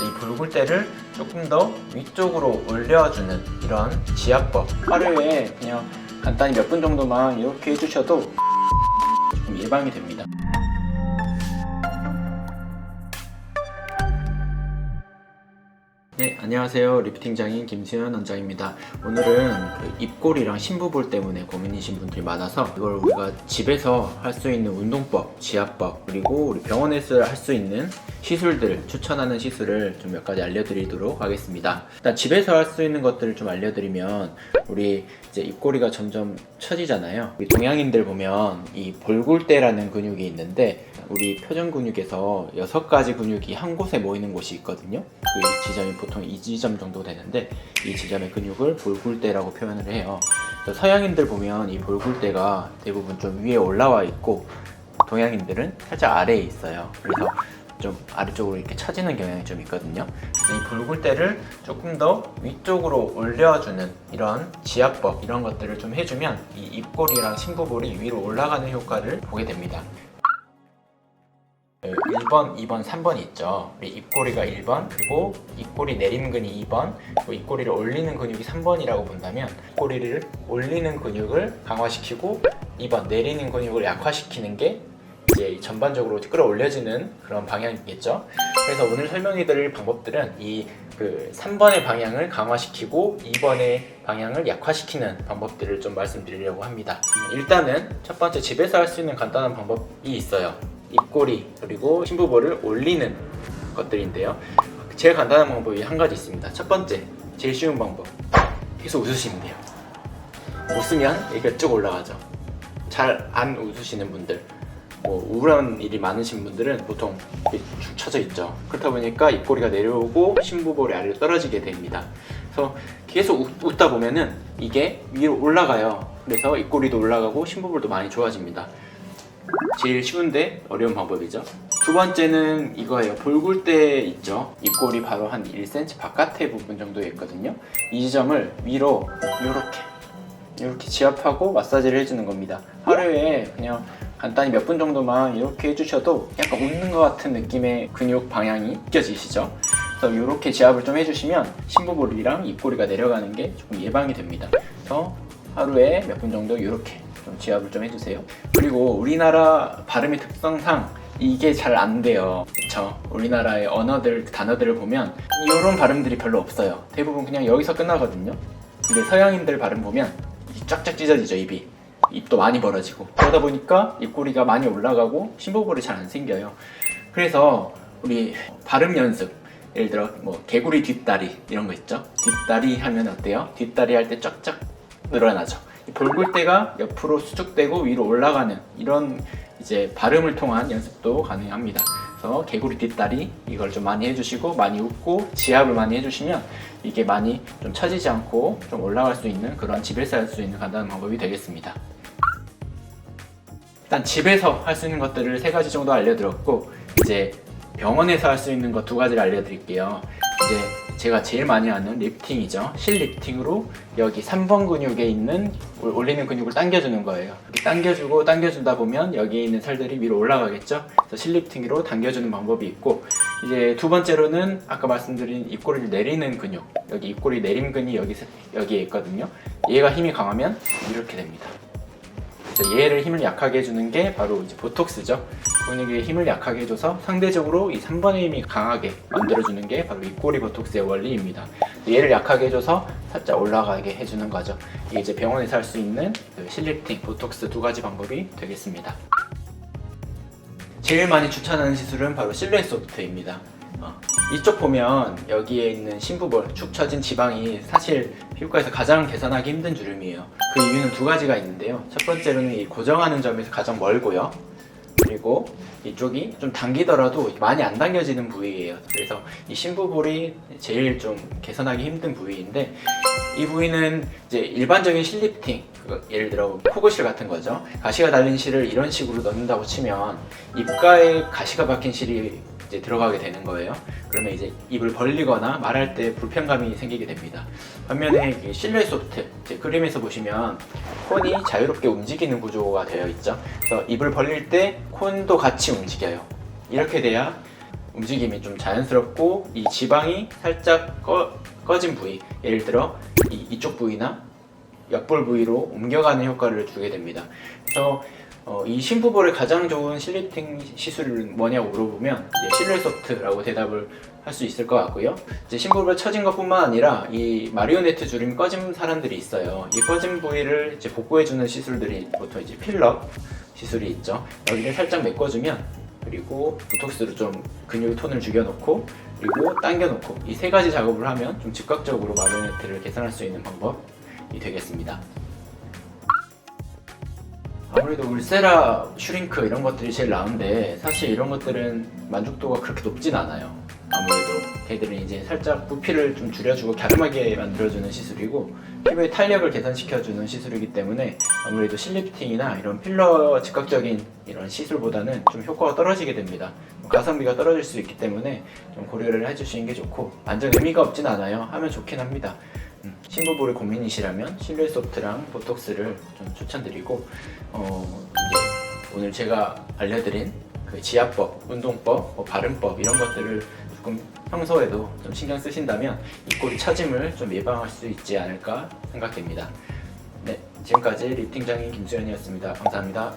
이 불굴대를 조금 더 위쪽으로 올려주는 이런 지압법. 하루에 그냥 간단히 몇 분 정도만 이렇게 해주셔도 조금 예방이 됩니다. 네, 안녕하세요. 리프팅 장인 김수현 원장입니다. 오늘은 입꼬리랑 심부볼 때문에 고민이신 분들이 많아서 이걸 우리가 집에서 할 수 있는 운동법, 지압법, 그리고 우리 병원에서 할 수 있는 시술들, 추천하는 시술을 좀 몇 가지 알려드리도록 하겠습니다. 일단 집에서 할 수 있는 것들을 좀 알려드리면, 우리 이제 입꼬리가 점점 처지잖아요. 우리 동양인들 보면 이 볼굴대라는 근육이 있는데, 우리 표정 근육에서 6가지 근육이 한 곳에 모이는 곳이 있거든요. 그 지점이 보통 이 지점 정도 되는데, 이 지점의 근육을 볼굴대라고 표현을 해요. 서양인들 보면 이 볼굴대가 대부분 좀 위에 올라와 있고, 동양인들은 살짝 아래에 있어요. 그래서 좀 아래쪽으로 이렇게 처지는 경향이 좀 있거든요. 그래서 이 볼굴대를 조금 더 위쪽으로 올려주는 이런 지압법, 이런 것들을 좀 해주면 이 입꼬리랑 심부볼이 위로 올라가는 효과를 보게 됩니다. 1번, 2번, 3번이 있죠. 우리 입꼬리가 1번, 그리고 입꼬리 내림근이 2번, 그리고 입꼬리를 올리는 근육이 3번이라고 본다면, 입꼬리를 올리는 근육을 강화시키고 2번 내리는 근육을 약화시키는 게 이제 전반적으로 끌어올려지는 그런 방향이겠죠. 그래서 오늘 설명해드릴 방법들은 이 3번의 방향을 강화시키고 2번의 방향을 약화시키는 방법들을 좀 말씀드리려고 합니다. 일단은 첫 번째, 집에서 할 수 있는 간단한 방법이 있어요. 입꼬리 그리고 심부볼을 올리는 것들인데요. 제일 간단한 방법이 한 가지 있습니다. 첫 번째, 제일 쉬운 방법, 계속 웃으시면 돼요. 웃으면 이게 쭉 올라가죠. 잘 안 웃으시는 분들, 우울한 일이 많으신 분들은 보통 축 처져 있죠. 그렇다 보니까 입꼬리가 내려오고 심부볼이 아래로 떨어지게 됩니다. 그래서 계속 웃다 보면은 이게 위로 올라가요. 그래서 입꼬리도 올라가고 심부볼도 많이 좋아집니다. 제일 쉬운데 어려운 방법이죠. 두 번째는 이거예요. 볼굴대 있죠. 입꼬리 바로 한 1cm 바깥의 부분 정도에 있거든요. 이 지점을 위로 이렇게 지압하고 마사지를 해주는 겁니다. 하루에 그냥 간단히 몇 분 정도만 이렇게 해주셔도 약간 웃는 것 같은 느낌의 근육 방향이 느껴지시죠? 그래서 이렇게 지압을 좀 해주시면 심부볼이랑 입꼬리가 내려가는 게 조금 예방이 됩니다. 그래서 하루에 몇 분 정도 이렇게 좀 지압을 좀 해주세요. 그리고 우리나라 발음의 특성상 이게 잘 안 돼요. 그쵸? 우리나라의 단어들을 보면 이런 발음들이 별로 없어요. 대부분 그냥 여기서 끝나거든요. 근데 서양인들 발음 보면 쫙쫙 찢어지죠, 입도 많이 벌어지고. 그러다 보니까 입꼬리가 많이 올라가고 심부볼이 잘 안 생겨요. 그래서 우리 발음 연습, 예를 들어 개구리 뒷다리 이런 거 있죠. 뒷다리 하면 어때요? 뒷다리 할 때 쫙쫙 늘어나죠. 볼굴대가 옆으로 수축되고 위로 올라가는 이런 이제 발음을 통한 연습도 가능합니다. 그래서 개구리 뒷다리, 이걸 좀 많이 해주시고 많이 웃고 지압을 많이 해주시면 이게 많이 좀 처지지 않고 좀 올라갈 수 있는, 그런 집에서 할 수 있는 간단한 방법이 되겠습니다. 일단 집에서 할 수 있는 것들을 3가지 정도 알려드렸고, 이제 병원에서 할 수 있는 것 2가지를 알려드릴게요. 이제 제가 제일 많이 하는 리프팅이죠. 실리프팅으로 여기 3번 근육에 있는 올리는 근육을 당겨주는 거예요. 이렇게 당겨주다 보면 여기 있는 살들이 위로 올라가겠죠. 그래서 실리프팅으로 당겨주는 방법이 있고, 이제 두 번째로는 아까 말씀드린 입꼬리를 내리는 근육, 여기 입꼬리 내림근이 여기에 있거든요. 얘가 힘이 강하면 이렇게 됩니다. 그래서 얘를 힘을 약하게 해주는 게 바로 이제 보톡스죠. 근육의 힘을 약하게 해줘서 상대적으로 이 3번의 힘이 강하게 만들어주는 게 바로 입꼬리 보톡스의 원리입니다. 얘를 약하게 해줘서 살짝 올라가게 해주는 거죠. 이게 이제 병원에서 할 수 있는 실리프팅, 보톡스 2가지 방법이 되겠습니다. 제일 많이 추천하는 시술은 바로 실루엣 소프트입니다. 이쪽 보면 여기에 있는 심부볼, 축 처진 지방이 사실 피부과에서 가장 개선하기 힘든 주름이에요. 그 이유는 2가지가 있는데요. 첫 번째로는 이 고정하는 점에서 가장 멀고요. 그리고 이쪽이 좀 당기더라도 많이 안 당겨지는 부위예요. 그래서 이 심부볼이 제일 좀 개선하기 힘든 부위인데, 이 부위는 이제 일반적인 실리프팅, 예를 들어 코고실 같은 거죠. 가시가 달린 실을 이런 식으로 넣는다고 치면 입가에 가시가 박힌 실이 이제 들어가게 되는 거예요. 그러면 이제 입을 벌리거나 말할 때 불편감이 생기게 됩니다. 반면에 실루엣 소프트, 이제 그림에서 보시면 콘이 자유롭게 움직이는 구조가 되어 있죠. 그래서 입을 벌릴 때 콘도 같이 움직여요. 이렇게 돼야 움직임이 좀 자연스럽고 이 지방이 살짝 꺼진 부위, 예를 들어 이쪽 부위나 옆볼 부위로 옮겨가는 효과를 주게 됩니다. 그래서 이 신부볼에 가장 좋은 실리프팅 시술은 뭐냐고 물어보면 실루엣소프트라고 대답을 할 수 있을 것 같고요. 이제 신부볼 처진 것뿐만 아니라 이 마리오네트 주름이 꺼진 사람들이 있어요. 이 꺼진 부위를 이제 복구해주는 시술들이 보통 이제 필러 시술이 있죠. 여기를 살짝 메꿔주면, 그리고 보톡스로 좀 근육의 톤을 죽여놓고, 그리고 당겨놓고, 이 세 가지 작업을 하면 좀 즉각적으로 마리오네트를 개선할 수 있는 방법이 되겠습니다. 아무래도 울세라, 슈링크 이런 것들이 제일 나은데, 사실 이런 것들은 만족도가 그렇게 높진 않아요. 아무래도 걔들은 이제 살짝 부피를 좀 줄여주고 갸름하게 만들어주는 시술이고, 피부의 탄력을 개선시켜주는 시술이기 때문에 아무래도 실리프팅이나 이런 필러 즉각적인 이런 시술보다는 좀 효과가 떨어지게 됩니다. 가성비가 떨어질 수 있기 때문에 좀 고려를 해주시는 게 좋고, 완전 의미가 없진 않아요. 하면 좋긴 합니다. 신부볼이 고민이시라면 실루엣소프트랑 보톡스를 좀 추천드리고, 이제 오늘 제가 알려드린 그 지압법, 운동법, 바른법 이런 것들을 조금 평소에도 좀 신경 쓰신다면 입꼬리 처짐을 좀 예방할 수 있지 않을까 생각됩니다. 네, 지금까지 리프팅 장인 김수현이었습니다. 감사합니다.